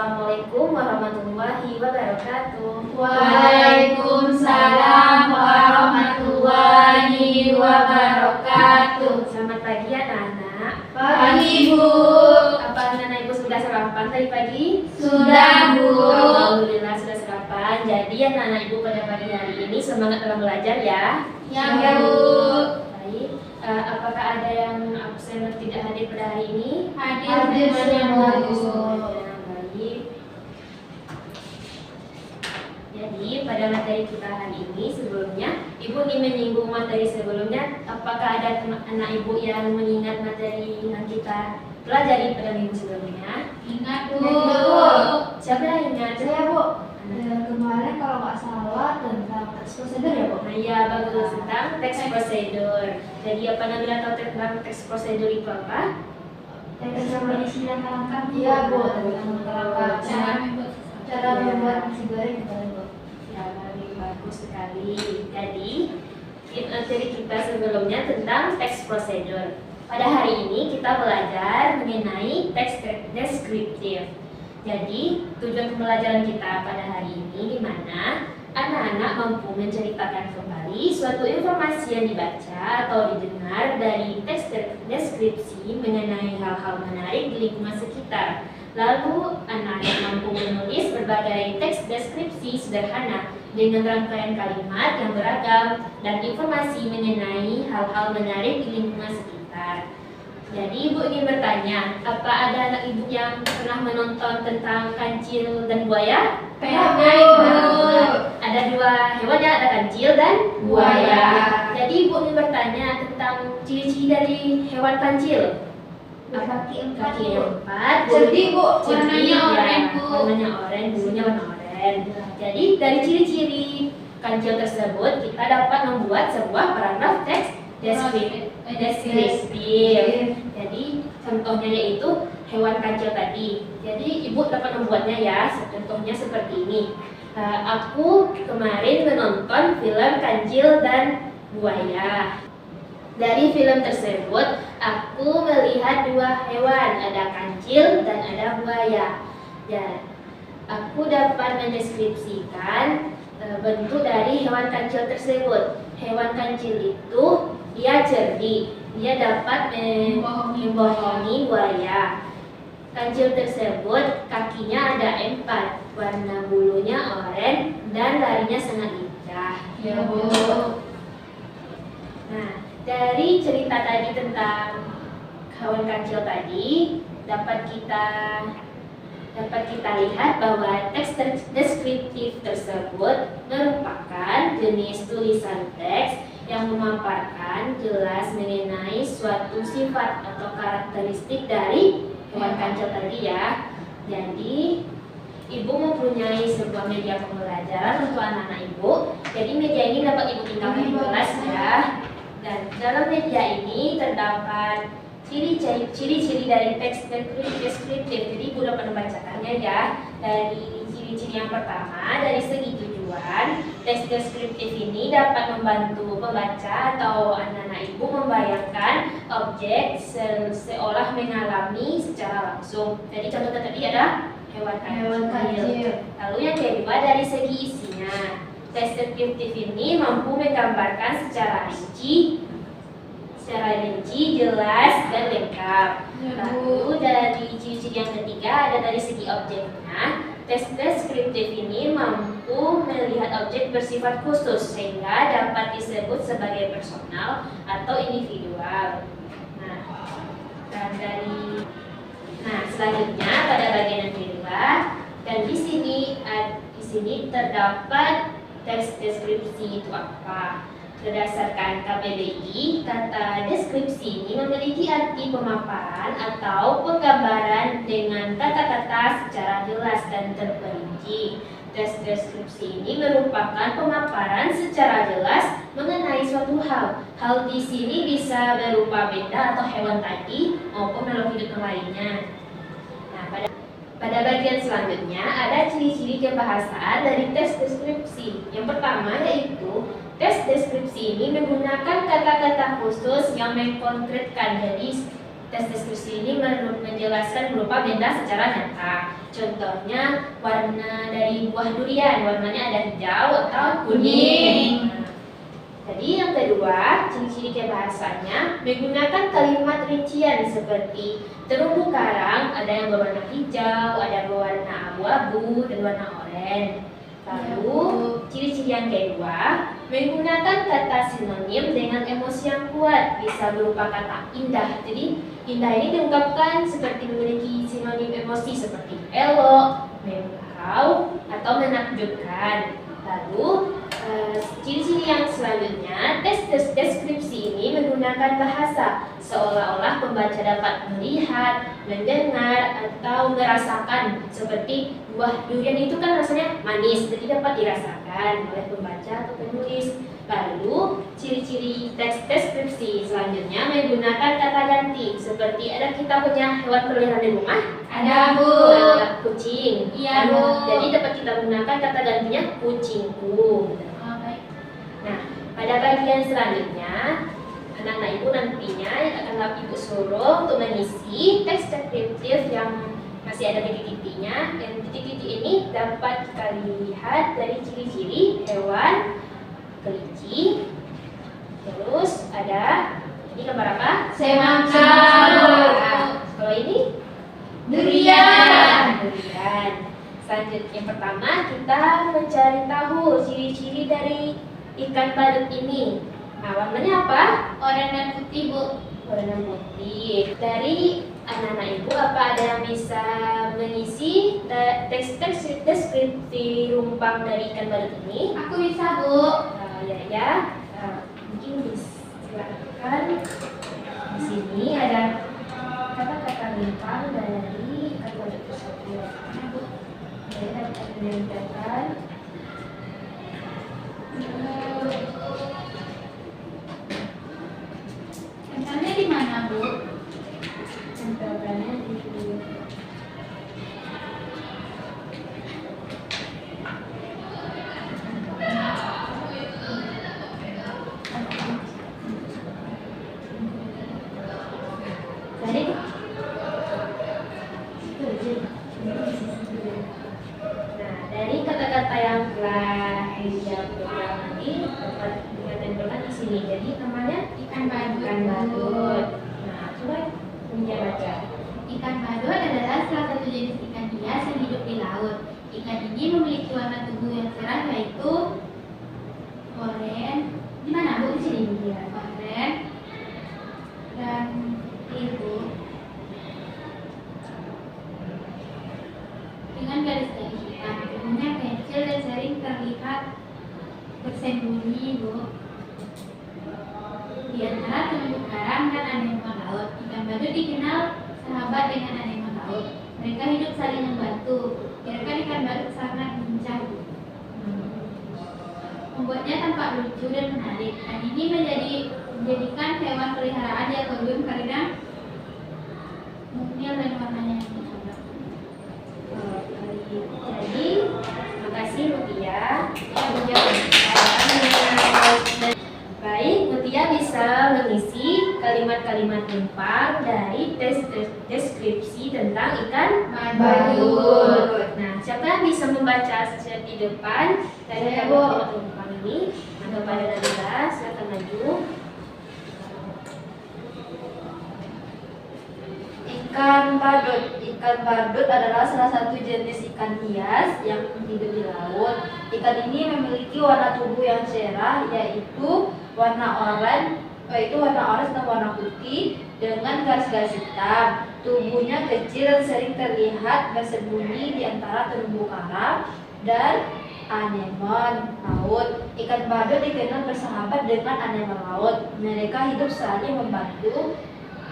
Assalamualaikum warahmatullahi wabarakatuh. Waalaikumsalam warahmatullahi wabarakatuh. Selamat pagi anak-anak. Pagi Bu. Apa anak-anak ibu sudah sarapan tadi pagi? Sudah Bu. Alhamdulillah sudah sarapan. Jadi anak-anak ibu pada pagi hari ini semangat dalam belajar ya. Ya Bu. Baik. Apakah ada yang absen atau tidak hadir pada hari ini? Hadir semua Bu. Baik. Jadi pada materi kita hari ini sebelumnya Ibu ingin menyinggung materi sebelumnya. Apakah ada anak ibu yang mengingat materi yang kita pelajari pada minggu sebelumnya? Ingat Bu. Siapa yang ingat? Saya Bu, kemarin kalau nggak salah tentang teks prosedur ya Bu? Nah iya bagus, tentang teks prosedur. Jadi apa Nabila tahu tentang teks prosedur itu apa? Teks kondisi dan langkah. Iya Bu, tentang langkah cara membuat nasi goreng gitu Bu. Ya bagus sekali. Jadi materi kita sebelumnya tentang teks prosedur. Pada hari ini kita belajar mengenai teks deskriptif. Jadi tujuan pembelajaran kita pada hari ini di mana anak-anak mampu menceritakan kembali suatu informasi yang dibaca atau didengar dari teks deskripsi mengenai hal-hal menarik di lingkungan sekitar. Lalu anak-anak mampu menulis berbagai teks deskripsi sederhana dengan rangkaian kalimat yang beragam dan informasi mengenai hal-hal menarik di lingkungan sekitar. Jadi ibu ingin bertanya, apa ada anak ibu yang pernah menonton tentang kancil dan buaya? Pernah Bu. Ada dua hewan ya, ada kancil dan Buaya. Jadi ibu ingin bertanya tentang ciri-ciri dari hewan kancil. Kaki Kaki empat, Cerdik Bu. cerdik, Warnanya ya, oranye Bu. warnanya oranye, bulunya warna oranye. Jadi dari ciri-ciri kancil tersebut kita dapat membuat sebuah paragraf teks deskriptif. Jadi contohnya yaitu hewan kancil tadi. Jadi ibu dapat membuatnya ya. Contohnya seperti ini. Aku kemarin menonton film Kancil dan Buaya. Dari film tersebut, aku melihat dua hewan, ada kancil dan ada buaya. Ya, aku dapat mendeskripsikan bentuk dari hewan kancil tersebut. Hewan kancil itu dia cerdik, dia dapat membohongi buaya. Kancil tersebut kakinya ada 4, warna bulunya oranye dan larinya sangat lincah. Ya Bu. Nah, dari cerita tadi tentang hewan kancil tadi dapat kita lihat bahwa teks deskriptif tersebut merupakan jenis tulisan teks yang memaparkan jelas mengenai suatu sifat atau karakteristik dari hewan kancil tadi ya. Jadi ibu mempunyai sebuah media pembelajaran untuk anak-anak ibu. Jadi media ini dapat ibu tinggalkan di kelas ya. Dan dalam media ini terdapat ciri-ciri dari teks deskriptif. Jadi ibu dapat membacakannya ya. Dari ciri-ciri yang pertama, dari segi tujuan, teks deskriptif ini dapat membantu pembaca atau anak-anak ibu membayangkan objek seolah mengalami secara langsung. Jadi contohnya tadi ada hewan kancil. Lalu yang kedua, dari segi isinya, teks deskriptif ini mampu menggambarkan secara rinci, jelas dan lengkap. Lalu dari ciri-ciri yang ketiga ada dari segi objeknya. Teks deskriptif ini mampu melihat objek bersifat khusus sehingga dapat disebut sebagai personal atau individual. Nah, selanjutnya pada bagian yang kedua, dan di sini terdapat teks deskripsi itu apa? Berdasarkan KBBI, kata deskripsi ini memiliki arti pemaparan atau penggambaran dengan kata-kata secara jelas dan terperinci. Teks deskripsi ini merupakan pemaparan secara jelas mengenai suatu hal. Hal di sini bisa berupa benda atau hewan tadi maupun makhluk hidup yang lainnya. Nah, pada bagian selanjutnya ada ciri-ciri kebahasaan dari teks deskripsi. Yang pertama yaitu teks deskripsi ini menggunakan kata-kata khusus yang mengkonkretkan. Jadi tes deskripsi ini menjelaskan berupa benda secara nyata. Contohnya warna dari buah durian, warnanya ada hijau atau kuning. Jadi yang kedua, ciri-ciri kebahasanya menggunakan kalimat rincian seperti terumbu karang, ada yang berwarna hijau, ada yang berwarna abu-abu, dan warna oranye. Lalu, ciri-ciri yang kedua, menggunakan kata sinonim dengan emosi yang kuat, bisa berupa kata indah. Jadi, indah ini diungkapkan seperti memiliki sinonim emosi seperti elok, memukau, atau menakjubkan. Lalu, ciri-ciri yang selanjutnya, tes deskripsi ini menggunakan bahasa seolah-olah pembaca dapat melihat, mendengar, atau merasakan. Seperti buah durian itu kan rasanya manis, jadi dapat dirasakan oleh pembaca atau penulis. Lalu, ciri-ciri teks deskripsi selanjutnya menggunakan kata ganti. Seperti ada kita punya hewan peliharaan di rumah, Ada, Bu. Kucing. Iya, Bu. Jadi dapat kita gunakan kata gantinya kucingku. Nah, pada bagian selanjutnya, anak-anak ibu nantinya akan ibu suruh untuk mengisi teks deskriptif yang masih ada titik-titiknya. Dan titik-titik ini dapat kita lihat dari ciri-ciri hewan kelinci. Terus ada, ini gambar apa? Semangka. Kalau ini Durian. Durian. Selanjutnya yang pertama kita mencari tahu ciri-ciri dari ikan badut ini. Nah, warnanya apa? Oranye dan putih, Bu. Warna putih. Dari anak-anak ibu, apa ada yang bisa mengisi teks deskripsi rumpang dari ikan badut ini? Aku bisa, Bu. Ya. Mungkin bisa silakan. Di sini ada kata-kata rumpang dari ikan badut tersebut. Saya dapat menunjukkan. Tempelnya di mana, Bu? Tempelkannya di Jadi, nah, dari kata-kata yang telah dijawab tadi dapat ditempelkan di sini. Jadi namanya Ikan badut. ikan badut. Nah, coba Minja baca. Ikan badut adalah salah satu jenis ikan hias yang hidup di laut. Ikan ini memiliki warna tubuh yang cerah yaitu oranye. Di mana, Bu? Di sini. Iya. Oranye dan biru dengan garis-garis hitam. Tubuhnya kecil dan sering terlihat bersembunyi, Bu. Di antara terumbu karang dan anemon laut, ikan badut dikenal sahabat dengan anemon laut. Mereka hidup saling membantu. Kira-kira ikan badut sangat lincah, Bu. Membuatnya tampak lucu dan menarik. Dan ini menjadikan hewan peliharaan di akuarium karena mungil dan warnanya yang mencolok. Jadi, makasih Mutia. Baik, Mutia bisa mengisi kalimat-kalimat rumpang dari tes deskripsi tentang ikan badut. Nah, siapa yang bisa membaca di depan dari Saya, kalimat rumpang ini? Maka pada Nabila, silakan maju. Ikan badut. Ikan badut adalah salah satu jenis ikan hias yang hidup di laut. Ikan ini memiliki warna tubuh yang cerah, yaitu warna oranye dan warna putih dengan garis-garis hitam. Tubuhnya kecil dan sering terlihat bersembunyi di antara terumbu karang dan anemon laut. Ikan badut dikenal bersahabat dengan anemon laut. Mereka hidup saling membantu.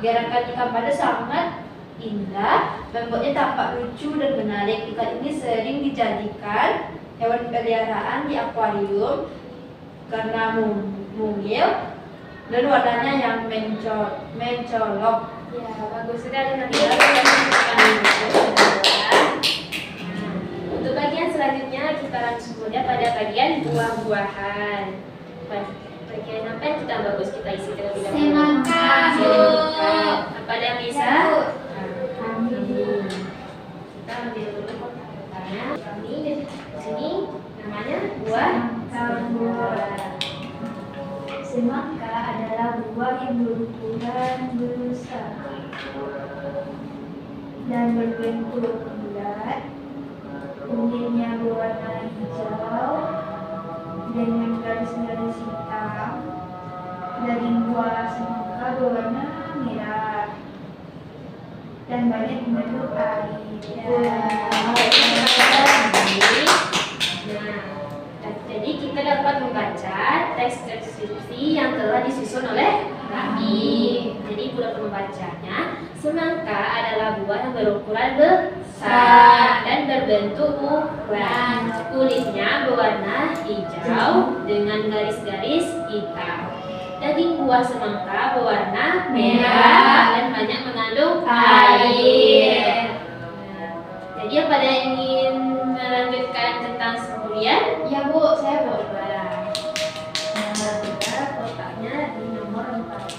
Gerakan ikan badut sangat indah, membuatnya tampak lucu dan menarik. Ikan ini sering dijadikan hewan peliharaan di akuarium karena mungil dan warnanya yang mencolok. Ya, bagus sekali Nabila. Untuk bagian selanjutnya kita langsung saja pada bagian buah-buahan. Bagian apa yang kita bagus kita isi terlebih dahulu? Semangka, Bu. Semangka. Apa ada yang bisa ini di sini namanya buah Semangka adalah buah yang berukuran besar dan berbentuk bulat. Kulitnya berwarna hijau dengan garis-garis hitam. Daging buah semangka berwarna merah dan banyak mengandung air. Nah, jadi kita dapat membaca teks deskripsi yang telah disusun oleh kami. Jadi ibu dapat membacanya. Semangka adalah buah yang berukuran besar dan berbentuk bulat. Kulitnya berwarna hijau dengan garis-garis hitam. Daging buah semangka berwarna merah dan banyak mengandung air. Jadi apa ada yang ingin melanjutkan tentang kemudian? Ya Bu, saya Bu. Nah, kita kotaknya di nomor 4.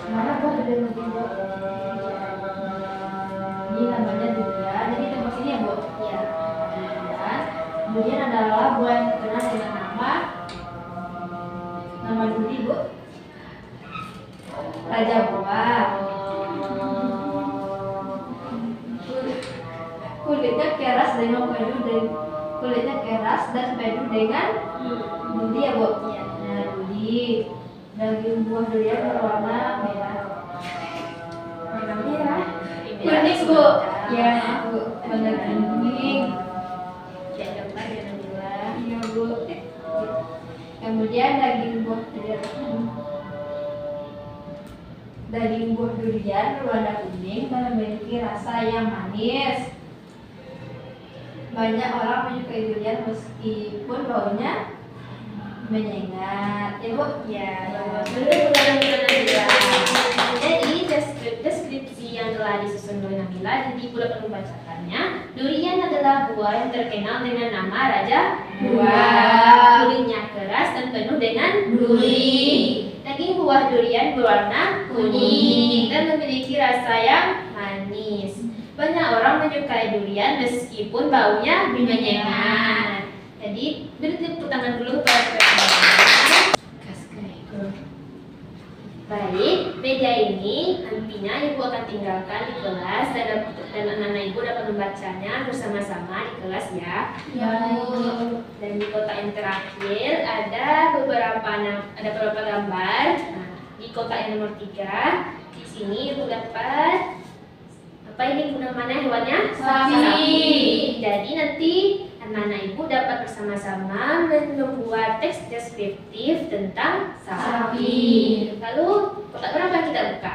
Mana Bu ada yang lebih Bu? Ini namanya durian. Jadi tengok sini ya Bu. Ya. Durian. Durian adalah buah yang terkenal dengan nama duri Bu. Raja buah. Kulitnya keras dengan padu dengan duri ya Bu. Ya. Nah, duri. Daging buah durian berwarna merah. Merah. Kuning Bu. Ya, Bu. Warna kuning. Ya, gambar yang bilang. Iya Bu. Kemudian daging buah durian berwarna kuning dan memiliki rasa yang manis. Banyak orang menyukai durian meskipun baunya menyengat. Ya Bu? Ya, betul Nabila. Jadi deskripsi yang telah disusun oleh Nabila, jadi ibu dapat membacakannya. Durian adalah buah yang terkenal dengan nama Raja Buah. Kulitnya keras dan penuh dengan duri. Daging buah durian berwarna kuning dan memiliki rasa yang manis. Banyak orang menyukai durian meskipun baunya menyengat. Jadi beri tepuk tangan dulu pada Baik, meja ini nantinya ibu akan tinggalkan di kelas dan anak-anak ibu dapat membacanya bersama-sama di kelas ya. Ya Bu. Dan di kotak yang terakhir ada beberapa gambar. Nah, di kotak yang nomor 3 di sini ibu dapat apa ini namanya hewannya? Sapi. Jadi nanti anak-anak ibu dapat bersama-sama membuat teks deskriptif tentang sapi. Lalu kotak berapa kita buka?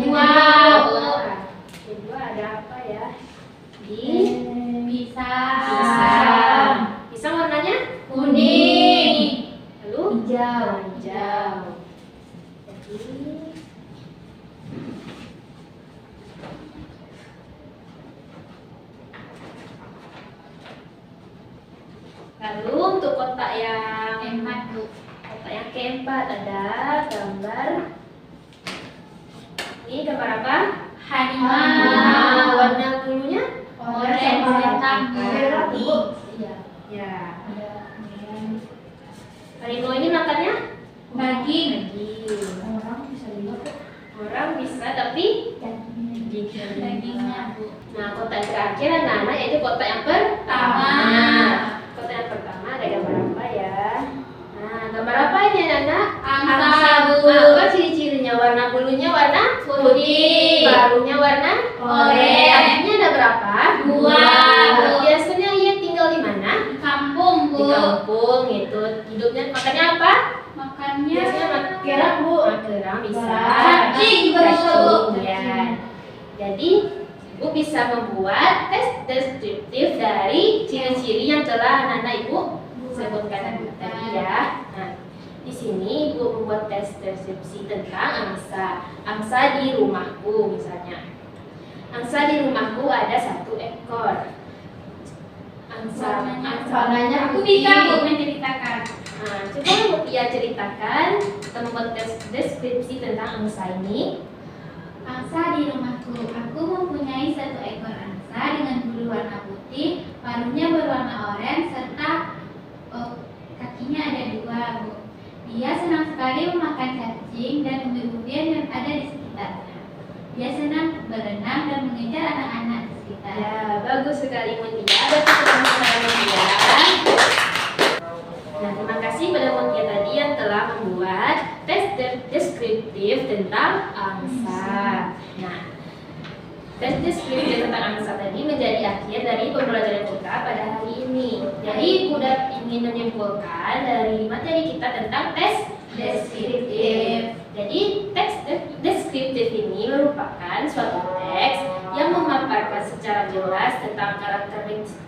Dua. Kedua ada apa ya? Di Pisang. pisang warnanya Kuning. lalu Hijau. hijau. Jadi lalu untuk kotak yang keempat ada gambar. Ini gambar apa? Harimau. Warna bulunya Orange. Merah, Bu. Iya. Ya. Ada Harimau ini makannya daging. daging. Orang bisa lihat kok. Orang bisa tapi Dagingnya Bu. Nah, kotak terakhir anak-anak yaitu kotak yang pertama. Kotak yang pertama ada gambar apa ya? Nah, gambar apa ini anak-anak? Angsa, Bu. Apa ciri-cirinya? Warna bulunya warna Putih. barunya warna Oranye. Kakinya ada berapa? Dua. Biasanya ia tinggal di mana? Kampung Di kampung itu. Hidupnya makannya apa? Makannya Biasanya kerang Bu. Kerang bisa. Cacing juga bisa, Bu. Ya. Jadi ibu bisa membuat tes deskriptif dari ciri-ciri yang telah anak-anak ibu sebutkan tadi ya. Nah, di sini ibu membuat tes deskripsi tentang angsa. Angsa di rumahku misalnya. Angsa di rumahku ada 1 ekor. angsa. Warnanya Aku putih. bisa Bu menceritakan. Nah, coba Mutia ceritakan atau membuat deskripsi tentang angsa ini. Angsa di rumahku. Aku mempunyai satu ekor angsa dengan bulu warna putih, paruhnya berwarna oranye serta kakinya ada dua, Bu. Dia senang sekali memakan cacing dan umbi-umbian yang ada di sekitarnya. Dia senang berenang dan mengejar anak-anak di sekitarnya. Ya, bagus sekali Mutia. Berarti kepada Mutia. Nah, terima kasih pada Mutia tadi yang telah membuat tes deskriptif tentang angsa. Nah, tes deskriptif tentang angsa tadi menjadi akhir dari pembelajaran kita pada hari ini. Jadi, Budak ingin menyimpulkan dari materi kita tentang tes deskriptif. Jadi, teks deskriptif ini merupakan suatu teks yang memaparkan secara jelas tentang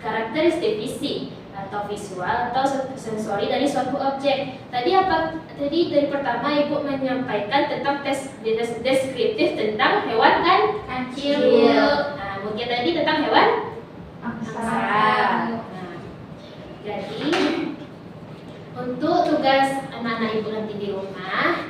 karakteristik fisik atau visual atau sensori dari suatu objek. Tadi dari pertama Ibu menyampaikan tentang tes deskriptif tentang hewan kan? Kancil, Kecil. Bu. Nah, mungkin tadi tentang hewan Angsa. Nah, jadi untuk tugas anak-anak Ibu nanti di rumah,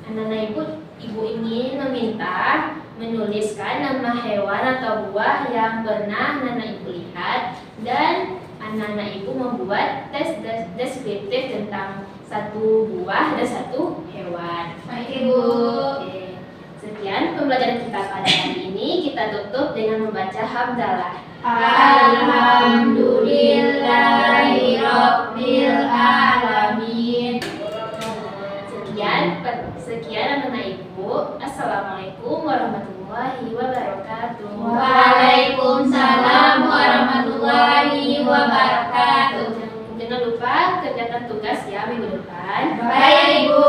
anak-anak Ibu ingin meminta menuliskan nama hewan atau buah yang pernah anak-anak Ibu lihat dan anak-anak Ibu membuat tes deskriptif tentang satu buah dan satu hewan. Baik, Ibu. Oke. Sekian pembelajaran kita pada hari ini. Kita tutup dengan membaca hamdalah. Alhamdulillahirabbil alamin. Sekian anak-anak Ibu. Assalamualaikum warahmatullahi wabarakatuh. Waalaikumsalam warahmatullahi wabarakatuh. Jangan lupa kerjakan tugas ya minggu depan. Baik, Bu.